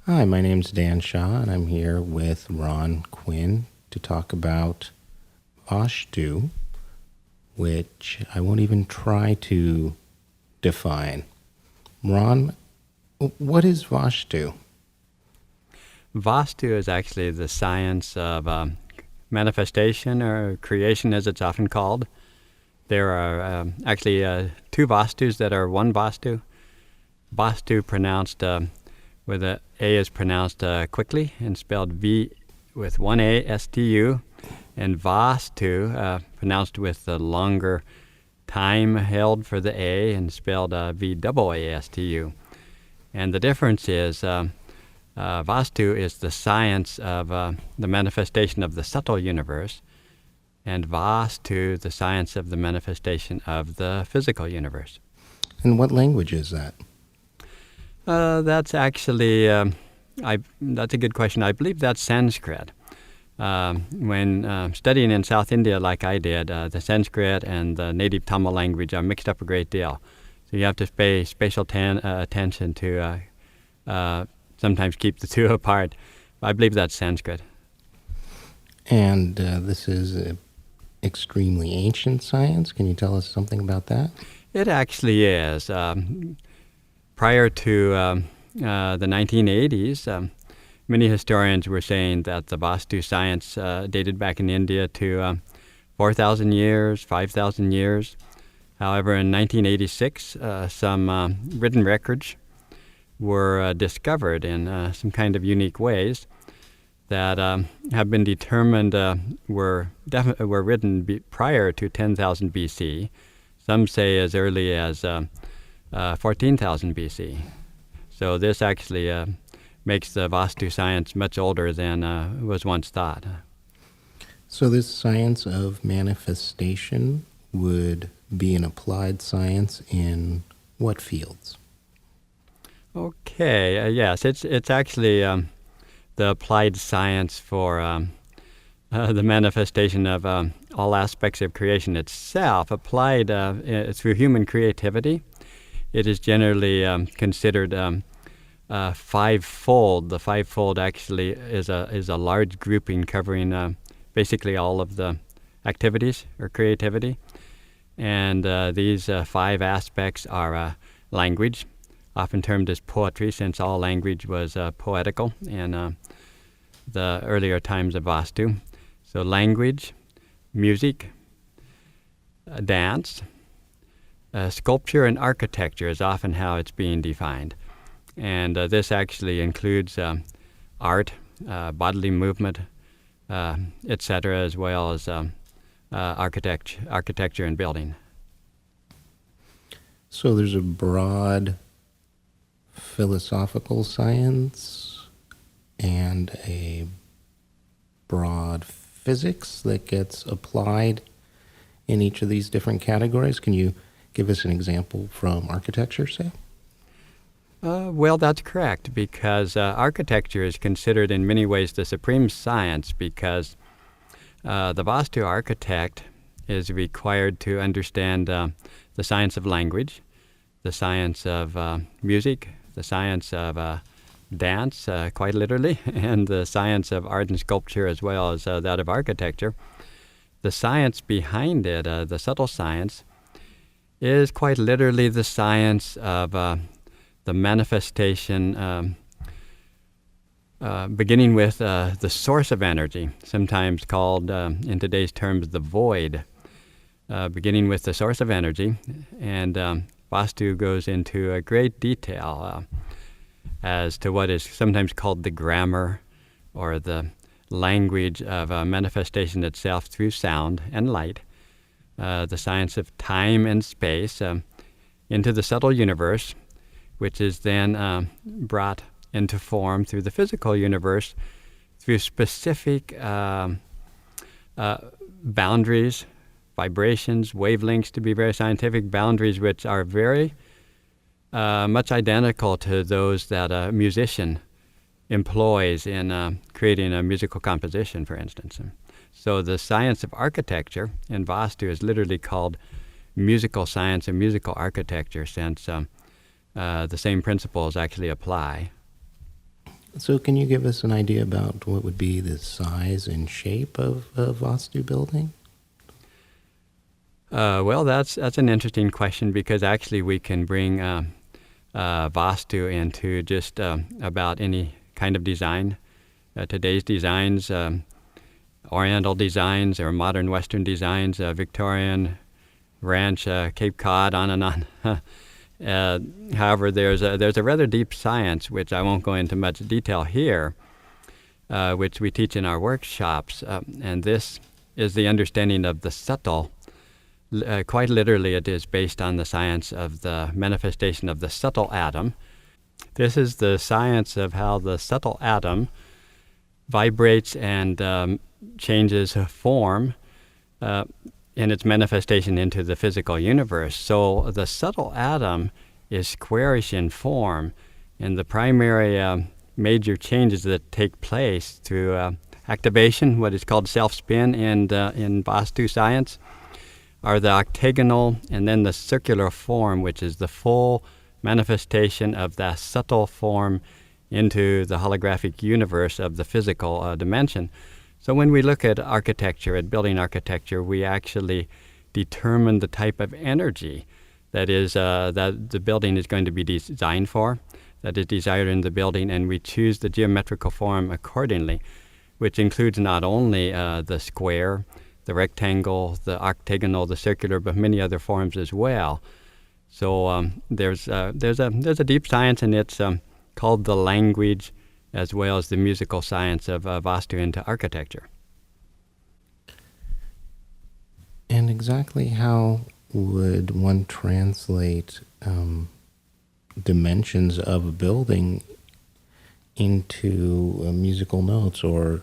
Hi, my name's Dan Shaw, and I'm here with Ron Quinn to talk about Vastu, which I won't even try to define. Ron, what is Vastu? Vastu is actually the science of manifestation or creation, as it's often called. There are actually two Vastus that are one Vastu. Vastu pronounced with a A is pronounced quickly and spelled V with one A, S-T-U, and Vastu pronounced with the longer time held for the A and spelled V-A-A-S-T-U. And the difference is Vastu is the science of the manifestation of the subtle universe, and Vastu the science of the manifestation of the physical universe. And what language is that? That's actually, that's a good question. I believe that's Sanskrit. When studying in South India like I did, the Sanskrit and the native Tamil language are mixed up a great deal. So you have to pay spatial attention to sometimes keep the two apart. I believe that's Sanskrit. And this is an extremely ancient science. Can you tell us something about that? It actually is. Prior to the 1980s, many historians were saying that the Vastu science dated back in India to 4,000 years, 5,000 years. However, in 1986, some written records were discovered in some kind of unique ways that have been determined were written prior to 10,000 BC. Some say as early as 14,000 BC. So this actually makes the Vastu science much older than was once thought. So this science of manifestation would be an applied science in what fields? Okay, yes, it's actually the applied science for the manifestation of all aspects of creation itself, applied through human creativity. It is generally considered fivefold. The fivefold actually is a large grouping covering basically all of the activities or creativity. And these five aspects are language, often termed as poetry, since all language was poetical in the earlier times of Vastu. So language, music, dance, sculpture and architecture is often how it's being defined. And this actually includes art, bodily movement, etc., as well as architecture and building. So there's a broad philosophical science and a broad physics that gets applied in each of these different categories. Can you give us an example from architecture, say? Well, that's correct, because architecture is considered in many ways the supreme science, because the Vastu architect is required to understand the science of language, the science of music, the science of dance, quite literally, and the science of art and sculpture as well as that of architecture. The science behind it, the subtle science, is quite literally the science of the manifestation, beginning with the source of energy, sometimes called in today's terms the void, beginning with the source of energy. And Vastu goes into a great detail as to what is sometimes called the grammar or the language of manifestation itself through sound and light. The science of time and space into the subtle universe, which is then brought into form through the physical universe through specific boundaries, vibrations, wavelengths, to be very scientific, boundaries which are very much identical to those that a musician employs in creating a musical composition, for instance. So the science of architecture in Vastu is literally called musical science and musical architecture, since the same principles actually apply. So can you give us an idea about what would be the size and shape of a Vastu building? Well, that's an interesting question, because actually we can bring Vastu into just about any kind of design. Today's designs, Oriental designs or modern Western designs, Victorian, Ranch, Cape Cod, on and on. However, there's a rather deep science, which I won't go into much detail here, which we teach in our workshops, and this is the understanding of the subtle. Quite literally, it is based on the science of the manifestation of the subtle atom. This is the science of how the subtle atom vibrates and changes form in its manifestation into the physical universe. So the subtle atom is squarish in form, and the primary major changes that take place through activation, what is called self-spin in Vastu science, are the octagonal and then the circular form, which is the full manifestation of that subtle form into the holographic universe of the physical dimension. So when we look at architecture, at building architecture, we actually determine the type of energy that is that the building is going to be designed for, that is desired in the building, and we choose the geometrical form accordingly, which includes not only the square, the rectangle, the octagonal, the circular, but many other forms as well. So there's a deep science, and it's called the language as well as the musical science of Vastu into architecture. And exactly how would one translate dimensions of a building into musical notes or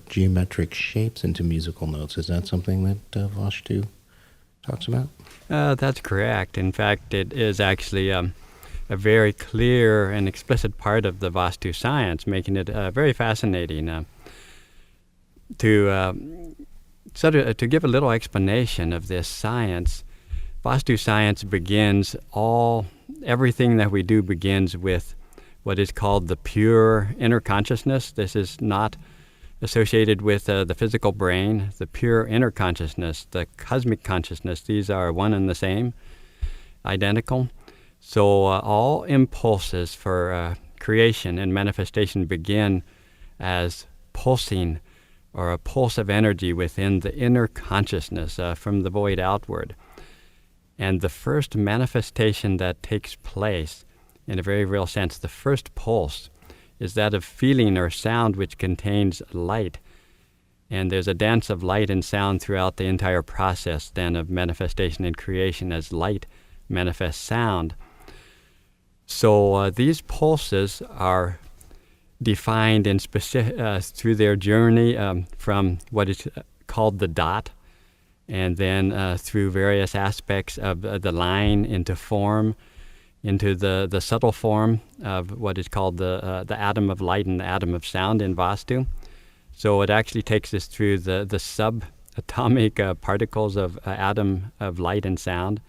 geometric shapes into musical notes? Is that something that Vastu talks about? That's correct. In fact, it is actually a very clear and explicit part of the Vastu science, making it very fascinating. To give a little explanation of this science, Vastu science everything that we do begins with what is called the pure inner consciousness. This is not associated with the physical brain. The pure inner consciousness, the cosmic consciousness, these are one and the same, identical. So all impulses for creation and manifestation begin as pulsing or a pulse of energy within the inner consciousness from the void outward. And the first manifestation that takes place, in a very real sense, the first pulse, is that of feeling or sound, which contains light. And there's a dance of light and sound throughout the entire process then of manifestation and creation as light manifests sound. So these pulses are defined in through their journey from what is called the dot, and then through various aspects of the line into form, into the subtle form of what is called the atom of light and the atom of sound in Vastu. So it actually takes us through the subatomic particles of atom of light and sound.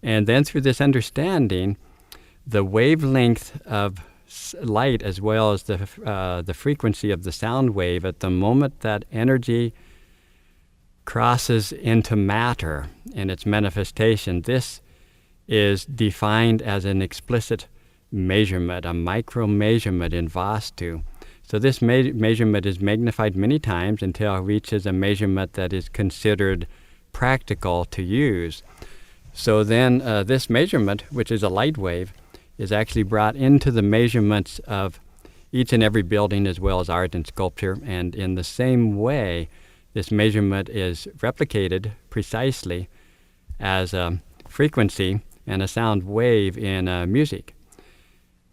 And then through this understanding, the wavelength of light as well as the frequency of the sound wave, at the moment that energy crosses into matter in its manifestation, this is defined as an explicit measurement, a micro measurement in Vastu. So this measurement is magnified many times until it reaches a measurement that is considered practical to use. So then this measurement, which is a light wave, is actually brought into the measurements of each and every building as well as art and sculpture. And in the same way, this measurement is replicated precisely as a frequency and a sound wave in music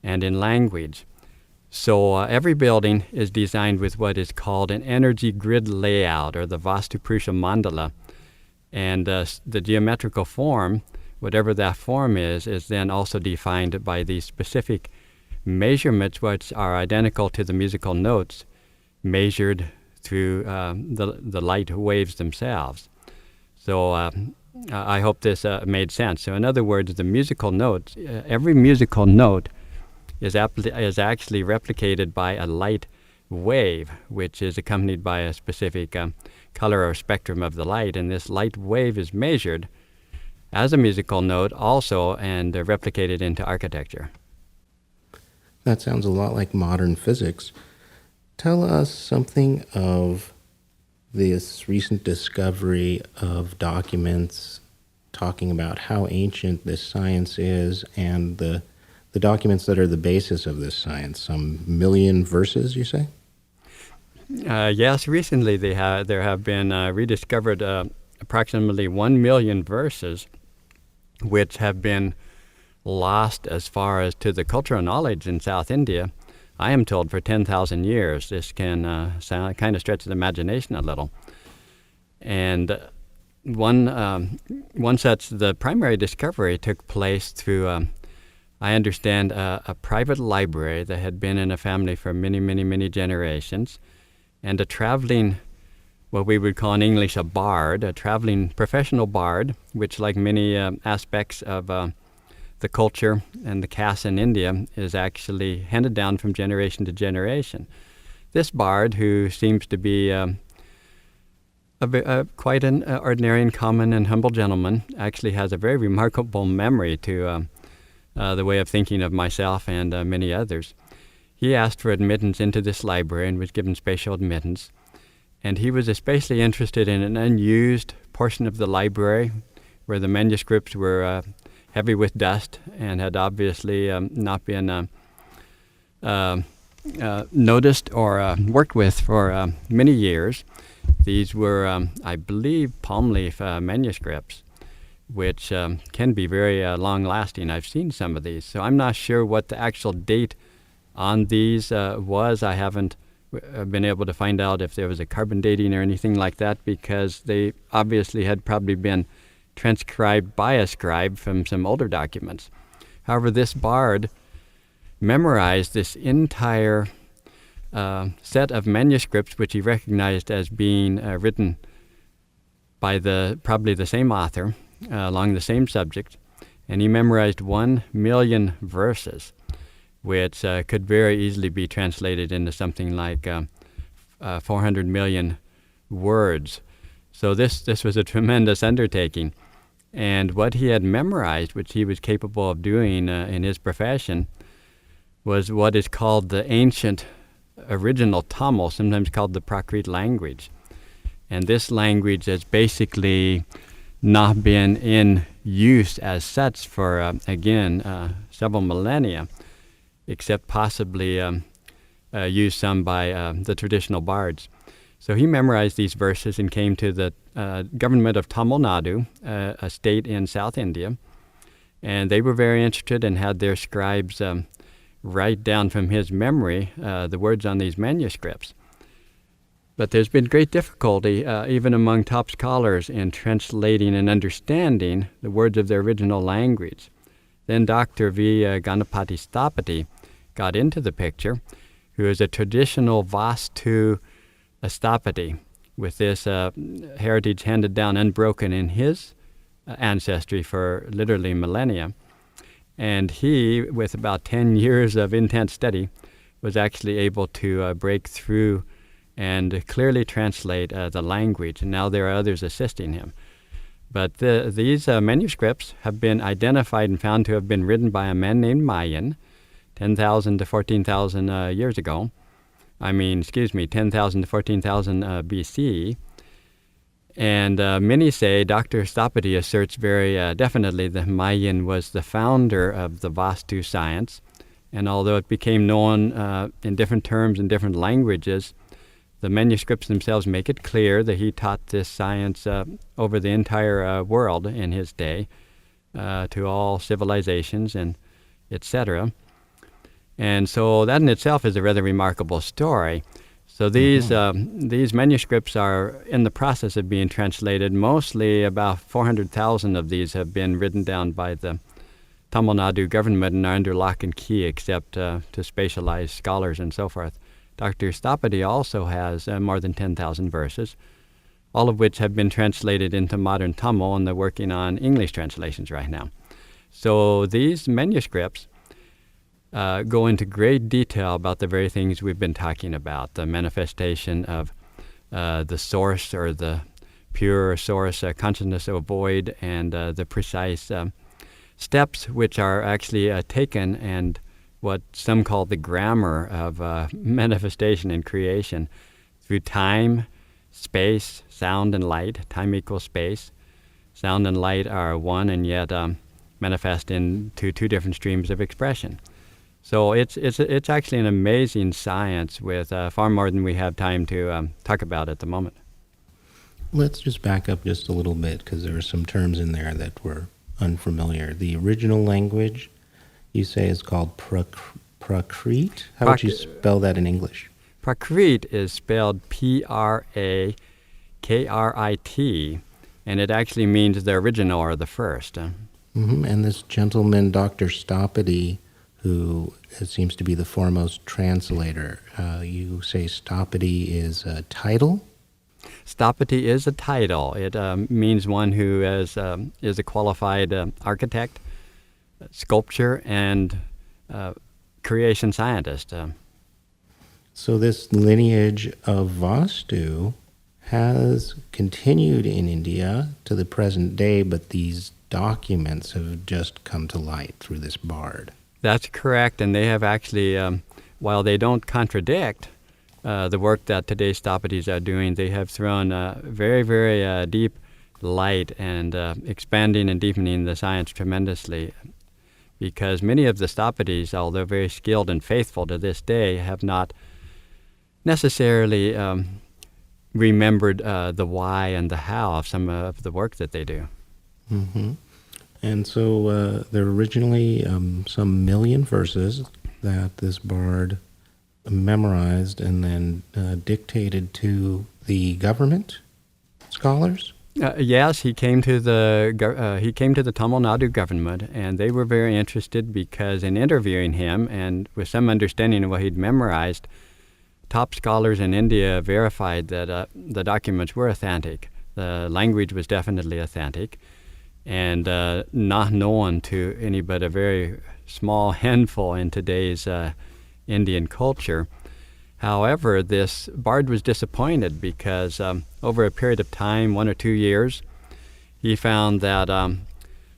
and in language. So every building is designed with what is called an energy grid layout, or the Vastu Purusha Mandala. And the geometrical form, whatever that form is then also defined by these specific measurements, which are identical to the musical notes measured through the light waves themselves. So I hope this made sense. So in other words, the musical notes, every musical note is actually replicated by a light wave, which is accompanied by a specific color or spectrum of the light. And this light wave is measured as a musical note also and replicated into architecture. That sounds a lot like modern physics. Tell us something of this recent discovery of documents talking about how ancient this science is and the documents that are the basis of this science. Some million verses, you say? Yes, recently there have been rediscovered approximately 1 million verses which have been lost as far as to the cultural knowledge in South India, I am told, for 10,000 years. This can kind of stretch the imagination a little. And one such, the primary discovery took place through, I understand, a private library that had been in a family for many, many, many generations, and a traveling, what we would call in English a bard, a traveling professional bard, which, like many aspects of the culture and the caste in India, is actually handed down from generation to generation. This bard, who seems to be quite an ordinary and common and humble gentleman, actually has a very remarkable memory to the way of thinking of myself and many others. He asked for admittance into this library and was given special admittance. And he was especially interested in an unused portion of the library where the manuscripts were heavy with dust and had obviously not been noticed or worked with for many years. These were, I believe, palm leaf manuscripts, which can be very long-lasting. I've seen some of these, so I'm not sure what the actual date on these was. I haven't been able to find out if there was a carbon dating or anything like that, because they obviously had probably been transcribed by a scribe from some older documents. However, this bard memorized this entire set of manuscripts, which he recognized as being written by probably the same author along the same subject, and he memorized 1 million verses, which could very easily be translated into something like 400 million words. So this was a tremendous undertaking. And what he had memorized, which he was capable of doing in his profession, was what is called the ancient original Tamil, sometimes called the Prakrit language. And this language has basically not been in use as such for, several millennia, except possibly used some by the traditional bards. So he memorized these verses and came to the government of Tamil Nadu, a state in South India, and they were very interested and had their scribes write down from his memory the words on these manuscripts. But there's been great difficulty, even among top scholars, in translating and understanding the words of their original language. Then Dr. V. Ganapati Stapati got into the picture, who is a traditional Vastu Stapati, with this heritage handed down unbroken in his ancestry for literally millennia. And he, with about 10 years of intense study, was actually able to break through and clearly translate the language. And now there are others assisting him. But these manuscripts have been identified and found to have been written by a man named Mayan 10,000 to 14,000 years ago. 10,000 to 14,000 BC. And many say, Dr. Stapati asserts very definitely that Mayan was the founder of the Vastu science. And although it became known in different terms in different languages, the manuscripts themselves make it clear that he taught this science over the entire world in his day, to all civilizations and etc. And so that in itself is a rather remarkable story. So these manuscripts are in the process of being translated. Mostly about 400,000 of these have been written down by the Tamil Nadu government and are under lock and key, except to specialized scholars and so forth. Dr. Stapati also has more than 10,000 verses, all of which have been translated into modern Tamil, and they're working on English translations right now. So these manuscripts go into great detail about the very things we've been talking about, the manifestation of the source or the pure source consciousness of void, and the precise steps which are actually taken, and what some call the grammar of manifestation and creation through time, space, sound, and light. Time equals space. Sound and light are one, and yet manifest into two different streams of expression. So it's actually an amazing science with far more than we have time to talk about at the moment. Let's just back up just a little bit, because there are some terms in there that were unfamiliar. The original language, you say, is called Prakrit? How would you spell that in English? Prakrit is spelled Prakrit, and it actually means the original or the first. And this gentleman, Dr. Stopity, who seems to be the foremost translator, you say Stopity is a title? Stopity is a title. It means one who is a qualified architect, sculptor, and creation scientist. So this lineage of Vastu has continued in India to the present day, but these documents have just come to light through this bard. That's correct, and they have actually, while they don't contradict the work that today's Stopities are doing, they have thrown very, very deep light and expanding and deepening the science tremendously, because many of the Stopities, although very skilled and faithful to this day, have not necessarily remembered the why and the how of some of the work that they do. And so there are originally some million verses that this bard memorized and then dictated to the government scholars? Yes, he came to the Tamil Nadu government, and they were very interested because in interviewing him and with some understanding of what he'd memorized, top scholars in India verified that the documents were authentic. The language was definitely authentic, and not known to any but a very small handful in today's Indian culture. However, this bard was disappointed because over a period of time, 1 or 2 years, he found that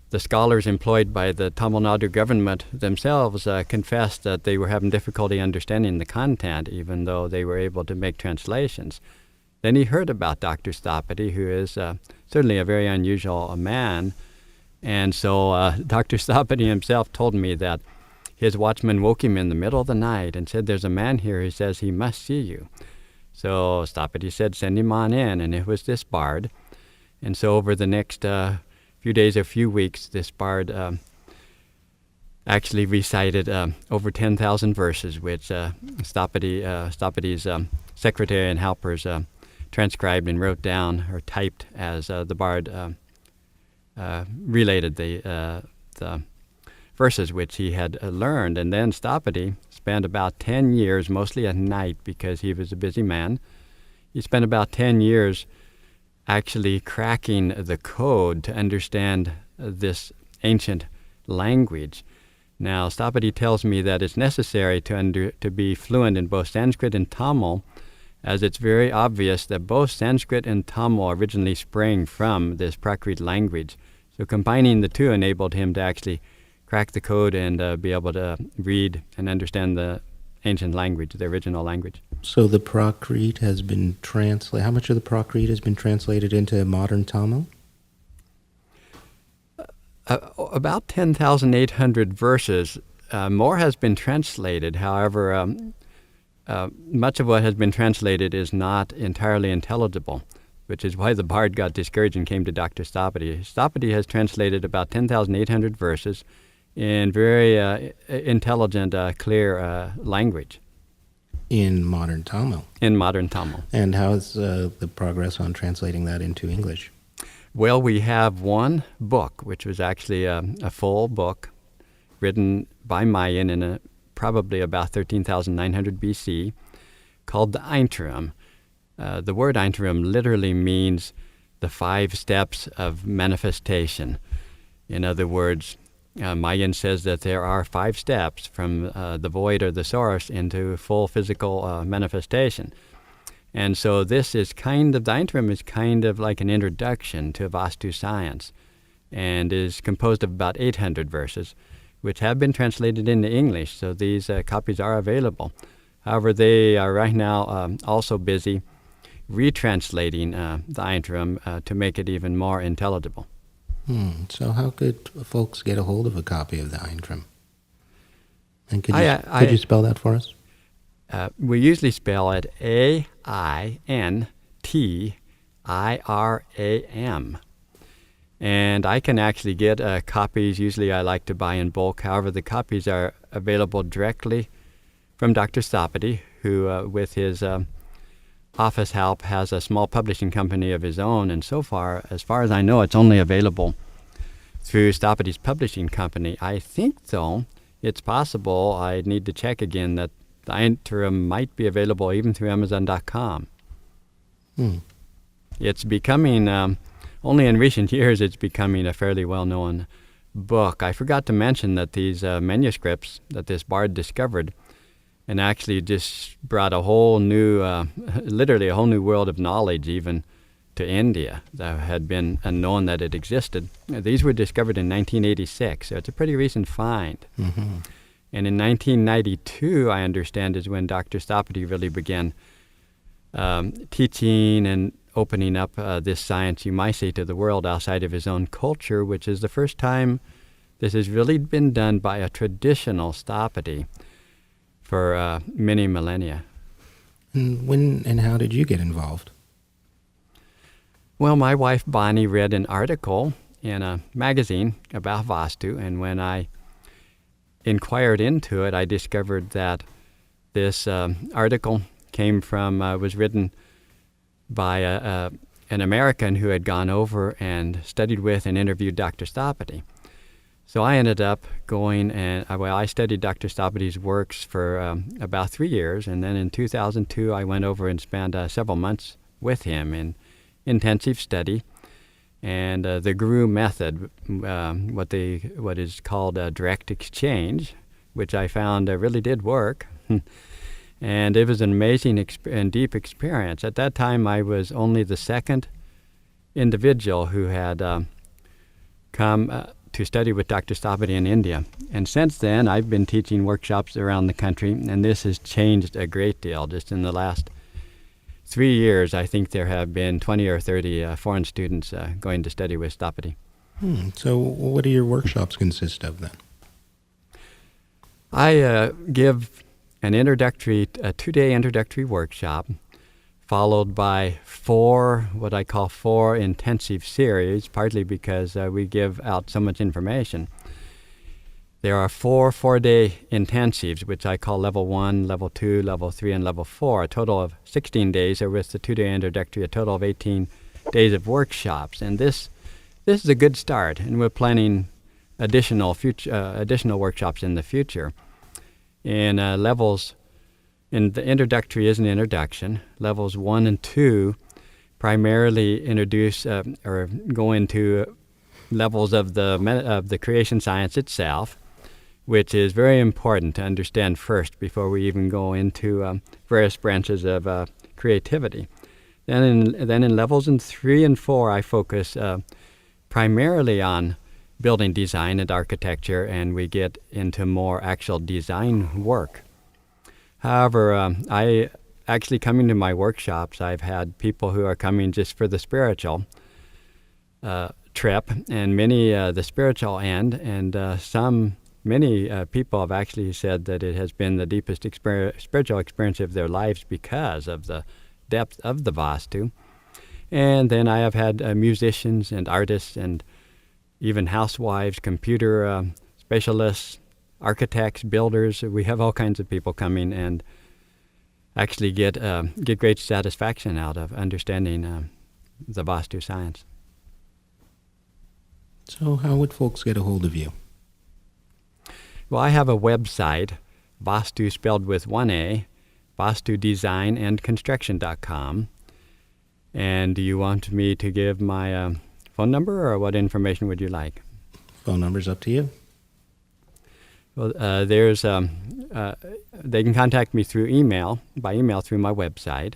the scholars employed by the Tamil Nadu government themselves confessed that they were having difficulty understanding the content, even though they were able to make translations. Then he heard about Dr. Stopity, who is certainly a very unusual man. And so Dr. Stopity himself told me that his watchman woke him in the middle of the night and said, "There's a man here who says he must see you." So Stopity said, "Send him on in," and it was this bard. And so over the next few days or few weeks, this bard actually recited over 10,000 verses, which Stopity's secretary and helpers transcribed and wrote down or typed as the bard related the verses which he had learned. And then Stopity spent about 10 years, mostly at night because he was a busy man. He spent about 10 years actually cracking the code to understand this ancient language. Now, Stopity tells me that it's necessary to be fluent in both Sanskrit and Tamil, as it's very obvious that both Sanskrit and Tamil originally sprang from this Prakrit language. So combining the two enabled him to actually crack the code and be able to read and understand the ancient language, the original language. So the Prakrit has been translated. How much of the Prakrit has been translated into modern Tamil? About 10,800 verses. More has been translated. However, much of what has been translated is not entirely intelligible, which is why the bard got discouraged and came to Dr. Stopity. Stopity has translated about 10,800 verses in very intelligent, clear language. In modern Tamil? In modern Tamil. And how is the progress on translating that into English? Well, we have one book, which was actually a full book written by Mayan in probably about 13,900 BC, called the Einturim. The word Einturim literally means the 5 steps of manifestation. In other words, Mayan says that there are 5 steps from the void or the source into full physical manifestation. And so this is the Aintram is kind of like an introduction to Vastu science, and is composed of about 800 verses, which have been translated into English, so these copies are available. However, they are right now also busy retranslating the Aintram to make it even more intelligible. So how could folks get a hold of a copy of the Aintram? And could you spell that for us? We usually spell it Aintram. And I can actually get copies. Usually I like to buy in bulk. However, the copies are available directly from Dr. Stapati, who, with his office help, has a small publishing company of his own. And so far, as far as I know, it's only available through Stapati's publishing company. I think, though, it's possible, I need to check again, that the Aintram might be available even through Amazon.com. It's becoming, only in recent years, it's becoming a fairly well-known book. I forgot to mention that these manuscripts that this bard discovered and actually just brought a whole new, literally a whole new world of knowledge even to India that had been unknown that it existed. These were discovered in 1986, so it's a pretty recent find. And in 1992, I understand, is when Dr. Stapati really began teaching and opening up this science, you might say, to the world outside of his own culture, which is the first time this has really been done by a traditional Stapati for many millennia. And when and how did you get involved? Well, my wife Bonnie read an article in a magazine about Vastu, and when I inquired into it, I discovered that this article was written by an American who had gone over and studied with and interviewed Dr. Stapati. So I ended up going and I studied Dr. Stapati's works for about 3 years, and then in 2002 I went over and spent several months with him in intensive study. And the Guru method, what is called direct exchange, which I found really did work. And it was an amazing and deep experience. At that time, I was only the second individual who had come to study with Dr. Stapati in India. And since then, I've been teaching workshops around the country, and this has changed a great deal. Just in the last 3 years, I think there have been 20 or 30 foreign students going to study with Stapati. So what do your workshops consist of then? I give a 2-day introductory workshop, followed by 4 intensive series, partly because we give out so much information. There are 4 4-day intensives, which I call Level 1, Level 2, Level 3, and Level 4, a total of 16 days, or with the 2-day introductory, a total of 18 days of workshops. And this is a good start, and we're planning additional workshops in the future. In the introductory is an introduction. Levels 1 and 2 primarily introduce or go into levels of the creation science itself, which is very important to understand first before we even go into various branches of creativity. Then in levels 3 and 4, I focus primarily on building design and architecture, and we get into more actual design work. However, I actually coming to my workshops, I've had people who are coming just for the spiritual trip, and many the spiritual end, and many people have actually said that it has been the deepest spiritual experience of their lives because of the depth of the Vastu. And then I have had musicians and artists and even housewives, computer specialists, architects, builders. We have all kinds of people coming and actually get great satisfaction out of understanding the Vastu science. So how would folks get a hold of you? Well, I have a website, Vastu spelled with 1 A, VastuDesignAndConstruction.com. And do you want me to give my phone number, or what information would you like? Phone number's up to you. Well, they can contact me through by email through my website.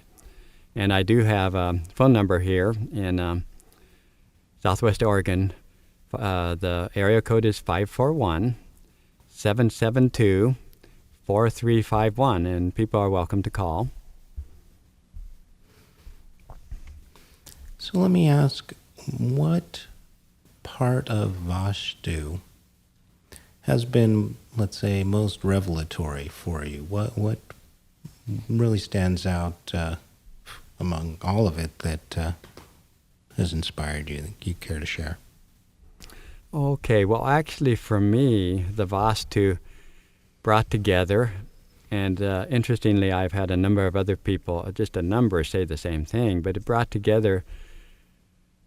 And I do have a phone number here in Southwest Oregon. The area code is 541-772-4351, and people are welcome to call. So let me ask, what part of Vastu has been, let's say, most revelatory for you? What really stands out among all of it that has inspired you, that you care to share? Okay, well, actually, for me, the Vastu brought together, and interestingly, I've had a number of other people, just a number, say the same thing, but it brought together,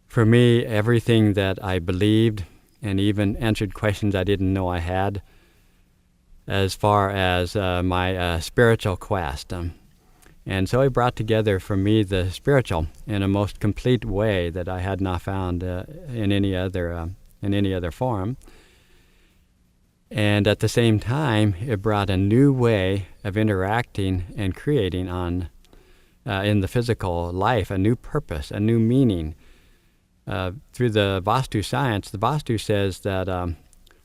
for me, everything that I believed and even answered questions I didn't know I had as far as my spiritual quest. And so it brought together for me the spiritual in a most complete way that I had not found in any other form. And at the same time, it brought a new way of interacting and creating in the physical life, a new purpose, a new meaning. Through the Vastu science, the Vastu says that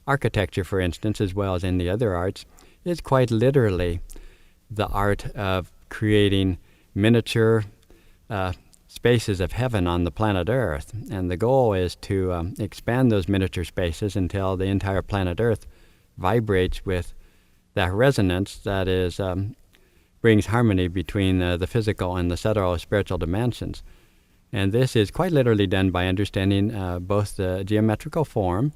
architecture, for instance, as well as in the other arts, is quite literally the art of creating miniature spaces of heaven on the planet Earth. And the goal is to expand those miniature spaces until the entire planet Earth vibrates with that resonance that is brings harmony between the physical and the subtle spiritual dimensions. And this is quite literally done by understanding both the geometrical form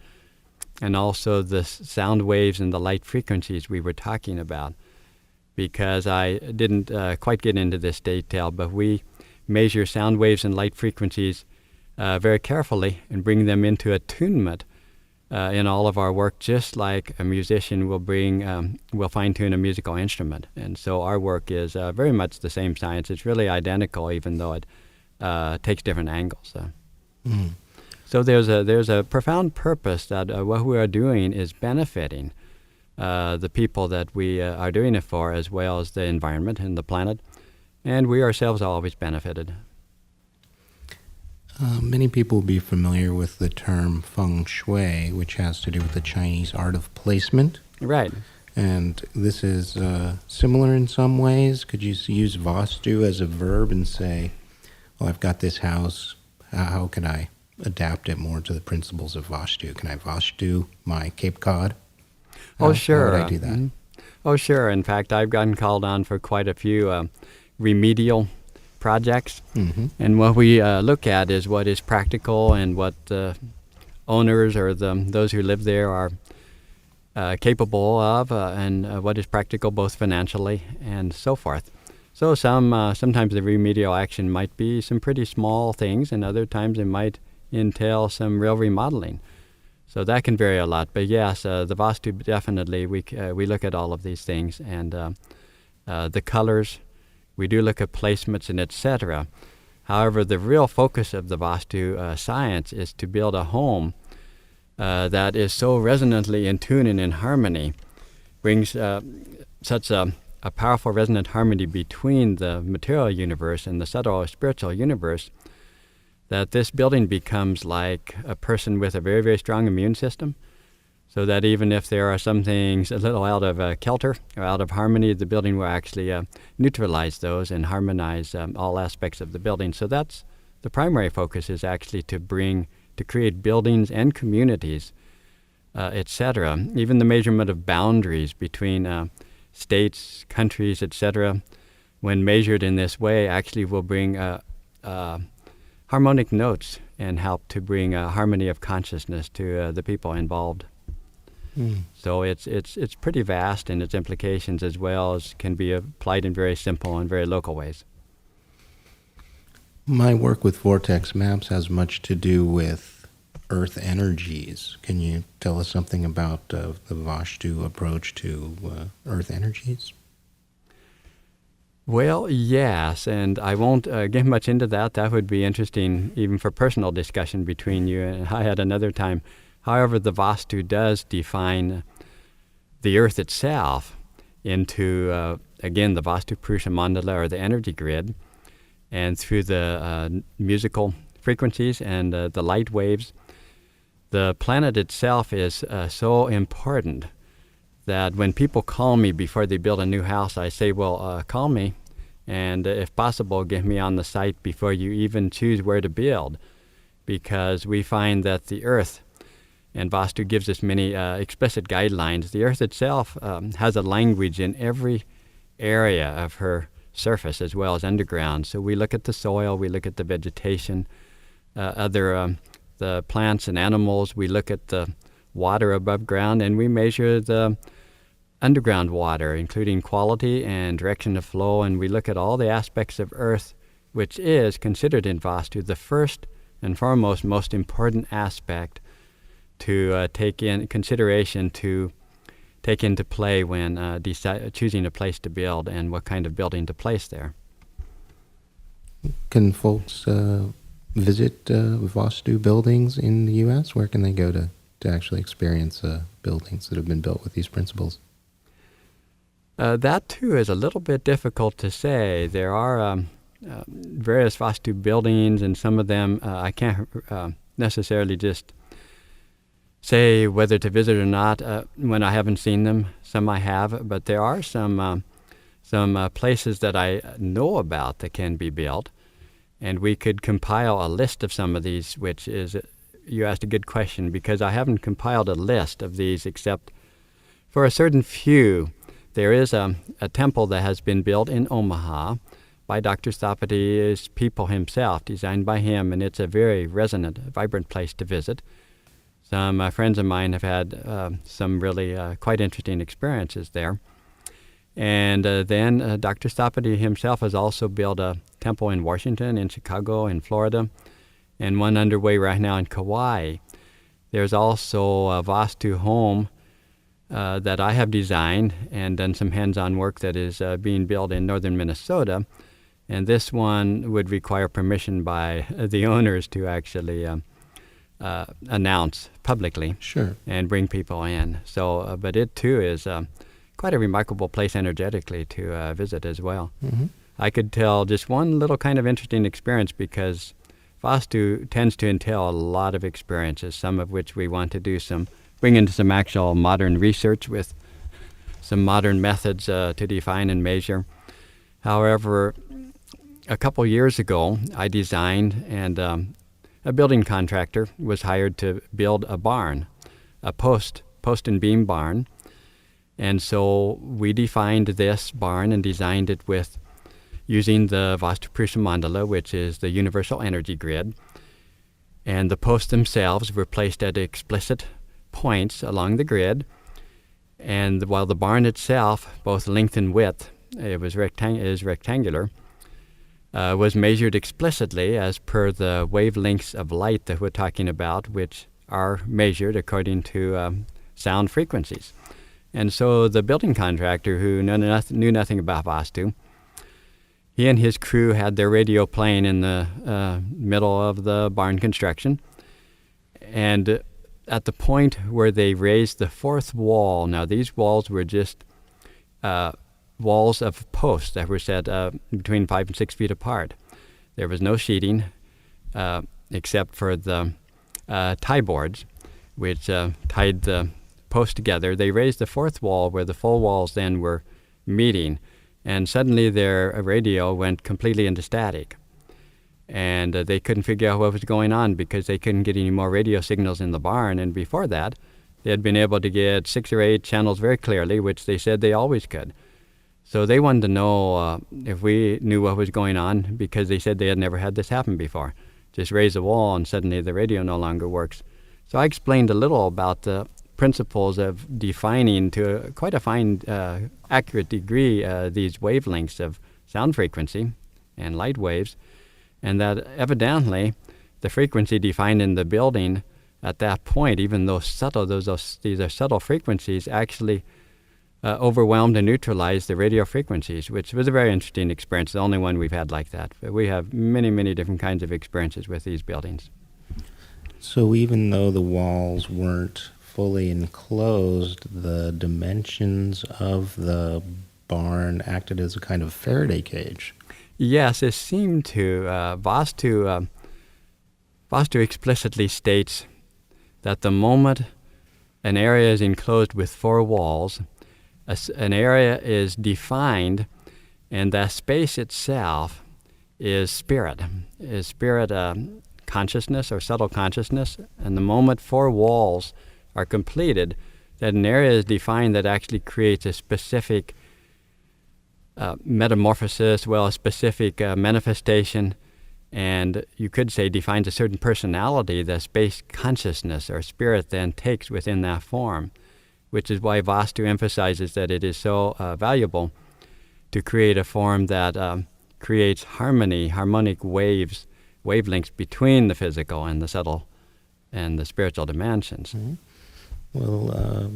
and also the sound waves and the light frequencies we were talking about. Because I didn't quite get into this detail, but we measure sound waves and light frequencies very carefully and bring them into attunement in all of our work, just like a musician will fine-tune a musical instrument. And so our work is very much the same science. It's really identical, even though it takes different angles. So there's a profound purpose that what we are doing is benefiting the people that we are doing it for, as well as the environment and the planet, and we ourselves are always benefited. Many people will be familiar with the term feng shui, which has to do with the Chinese art of placement. Right. And this is similar in some ways. Could you use Vastu as a verb and say, well, I've got this house, how can I adapt it more to the principles of Vastu? Can I Vastu my Cape Cod? Sure. How would I do that? Oh, sure. In fact, I've gotten called on for quite a few remedial projects. Mm-hmm. And what we look at is what is practical and what the owners or those who live there are capable of, and what is practical both financially and so forth. So sometimes the remedial action might be some pretty small things, and other times it might entail some real remodeling. So that can vary a lot. But yes, the Vastu, definitely, we look at all of these things, and the colors, we do look at placements and etc. However, the real focus of the Vastu science is to build a home that is so resonantly in tune and in harmony, brings such a powerful resonant harmony between the material universe and the subtle spiritual universe, that this building becomes like a person with a very, very strong immune system, so that even if there are some things a little out of kilter or out of harmony, the building will actually neutralize those and harmonize all aspects of the building. So that's the primary focus, is actually to create buildings and communities, etc. Even the measurement of boundaries between states, countries, etc., when measured in this way, actually will bring harmonic notes and help to bring a harmony of consciousness to the people involved. So it's pretty vast in its implications, as well as can be applied in very simple and very local ways. My work with Vortex Maps has much to do with earth energies. Can you tell us something about the Vastu approach to earth energies? Well, yes, and I won't get much into that. That would be interesting even for personal discussion between you and I at another time. However, the Vastu does define the Earth itself into, again, the Vastu Purusha Mandala, or the energy grid, and through the musical frequencies and the light waves. The planet itself is so important that when people call me before they build a new house, I say, well, call me, and if possible, get me on the site before you even choose where to build, because we find that the Earth, and Vastu gives us many explicit guidelines, the Earth itself has a language in every area of her surface as well as underground. So we look at the soil, we look at the vegetation, the plants and animals, we look at the water above ground, and we measure the underground water, including quality and direction of flow, and we look at all the aspects of Earth, which is considered in Vastu the first and foremost most important aspect to take in consideration, to take into play when choosing a place to build and what kind of building to place there. Can folks visit Vastu buildings in the U.S.? Where can they go to actually experience buildings that have been built with these principles? That, too, is a little bit difficult to say. There are various Vastu buildings, and some of them I can't necessarily just say whether to visit or not when I haven't seen them. Some I have, but there are some places that I know about that can be built, and we could compile a list of some of these, which is, you asked a good question, because I haven't compiled a list of these except for a certain few. There is a temple that has been built in Omaha by Dr. Thapati's people himself, designed by him, and it's a very resonant, vibrant place to visit. Some friends of mine have had some really quite interesting experiences there. And then Dr. Thapati himself has also built a temple in Washington, in Chicago, in Florida, and one underway right now in Kauai. There's also a Vastu home that I have designed and done some hands-on work that is being built in northern Minnesota. And this one would require permission by the owners to actually announce publicly. Sure. And bring people in. So, but it too is quite a remarkable place energetically to visit as well. Mm-hmm. I could tell just one little kind of interesting experience, because Vastu tends to entail a lot of experiences, some of which we want to bring into some actual modern research with some modern methods to define and measure. However, a couple years ago, I designed, and a building contractor was hired to build a barn, a post and beam barn. And so we defined this barn and designed it with using the Vastu Purusha Mandala, which is the universal energy grid. And the posts themselves were placed at explicit points along the grid. And while the barn itself, both length and width, is rectangular, was measured explicitly as per the wavelengths of light that we're talking about, which are measured according to sound frequencies. And so the building contractor, who knew nothing about Vastu, he and his crew had their radio playing in the middle of the barn construction. And at the point where they raised the fourth wall, now these walls were just walls of posts that were set between 5 and 6 feet apart. There was no sheeting except for the tie boards, which tied the posts together. They raised the fourth wall where the full walls then were meeting, and suddenly their radio went completely into static. And they couldn't figure out what was going on because they couldn't get any more radio signals in the barn. And before that, they had been able to get 6 or 8 channels very clearly, which they said they always could. So they wanted to know if we knew what was going on, because they said they had never had this happen before. Just raise a wall and suddenly the radio no longer works. So I explained a little about the principles of defining to quite a fine, accurate degree these wavelengths of sound frequency and light waves, and that evidently the frequency defined in the building at that point, even though subtle, these are subtle frequencies, actually overwhelmed and neutralized the radio frequencies, which was a very interesting experience, the only one we've had like that. But we have many, many different kinds of experiences with these buildings. So even though the walls weren't fully enclosed, the dimensions of the barn acted as a kind of Faraday cage. Yes, it seemed to. Vastu explicitly states that the moment an area is enclosed with four walls, an area is defined, and that space itself is spirit consciousness or subtle consciousness. And the moment four walls are completed, that an area is defined that actually creates a specific metamorphosis, a specific manifestation, and you could say defines a certain personality that space consciousness or spirit then takes within that form, which is why Vastu emphasizes that it is so valuable to create a form that creates harmonic wavelengths between the physical and the subtle and the spiritual dimensions. Mm-hmm. Well,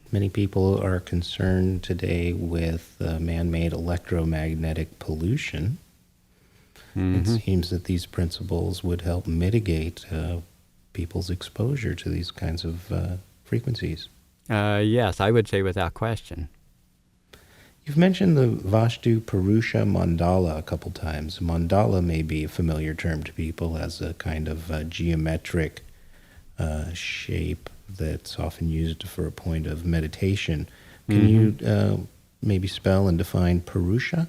many people are concerned today with man-made electromagnetic pollution. It seems that these principles would help mitigate people's exposure to these kinds of frequencies. Yes, I would say without question. You've mentioned the Vastu Purusha mandala a couple times. Mandala may be a familiar term to people as a kind of geometric shape that's often used for a point of meditation. Can you maybe spell and define Purusha?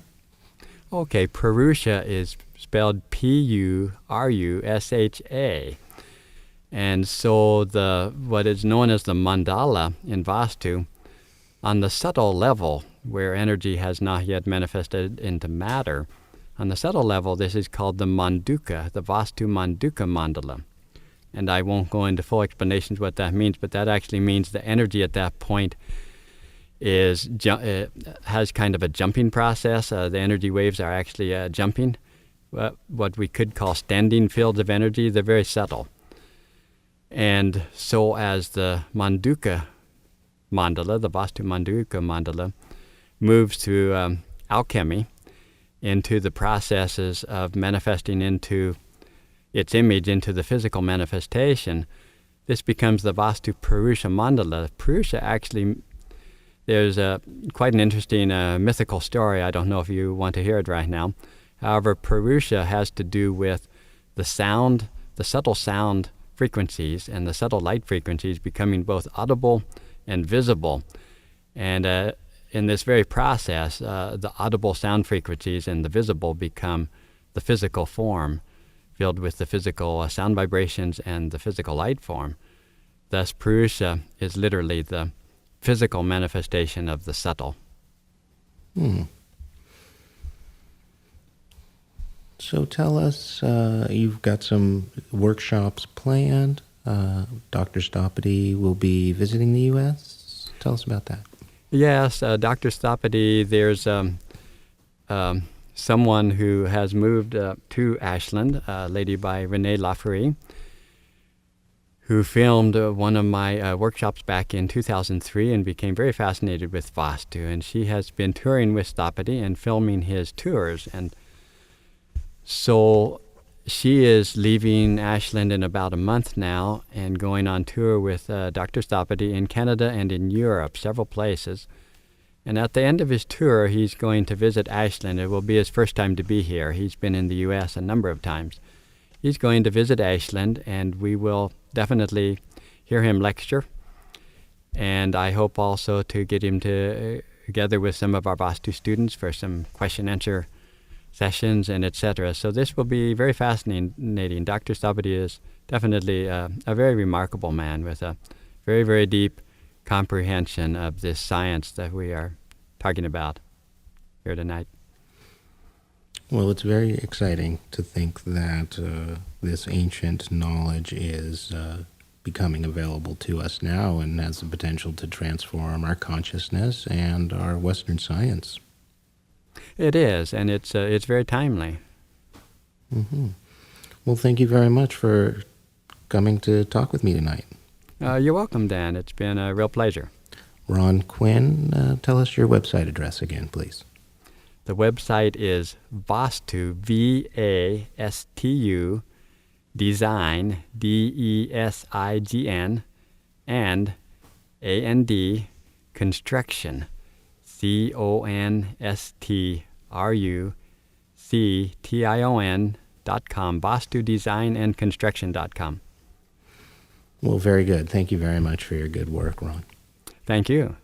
Okay, Purusha is spelled P-U-R-U-S-H-A. And so what is known as the mandala in Vastu, on the subtle level, where energy has not yet manifested into matter, on the subtle level, this is called the Manduka, the Vastu Manduka mandala. And I won't go into full explanations what that means, but that actually means the energy at that point has kind of a jumping process. The energy waves are actually jumping, what we could call standing fields of energy. They're very subtle. And so as the Manduka mandala, the Vastu Manduka mandala, moves through alchemy into the processes of manifesting into its image into the physical manifestation, this becomes the Vastu Purusha mandala. Purusha actually, there's quite an interesting mythical story. I don't know if you want to hear it right now. However, Purusha has to do with the sound, the subtle sound frequencies and the subtle light frequencies becoming both audible and visible. And in this very process, the audible sound frequencies and the visible become the physical form, filled with the physical sound vibrations and the physical light form. Thus, Purusha is literally the physical manifestation of the subtle. So tell us, you've got some workshops planned. Dr. Stoppity will be visiting the U.S. Tell us about that. Yes, Dr. Stoppity, there's someone who has moved to Ashland, a lady by Renee Laffery, who filmed one of my workshops back in 2003 and became very fascinated with Vastu. And she has been touring with Stoppity and filming his tours. And so she is leaving Ashland in about a month now and going on tour with Dr. Stoppity in Canada and in Europe, several places. And at the end of his tour, he's going to visit Ashland. It will be his first time to be here. He's been in the U.S. a number of times. He's going to visit Ashland, and we will definitely hear him lecture. And I hope also to get him together with some of our Vastu students for some question-answer sessions and etc. So this will be very fascinating. Dr. Stoppity is definitely a very remarkable man with a very, very deep comprehension of this science that we are talking about here tonight. Well, it's very exciting to think that this ancient knowledge is becoming available to us now and has the potential to transform our consciousness and our Western science. It is, and it's very timely. Mm-hmm. Well, thank you very much for coming to talk with me tonight. You're welcome, Dan. It's been a real pleasure. Ron Quinn, tell us your website address again, please. The website is Vastu, V-A-S-T-U, Design, D-E-S-I-G-N, and A-N-D, construction, CONSTRUCTION.com, VastuDesignAndConstruction.com. Well, very good. Thank you very much for your good work, Ron. Thank you.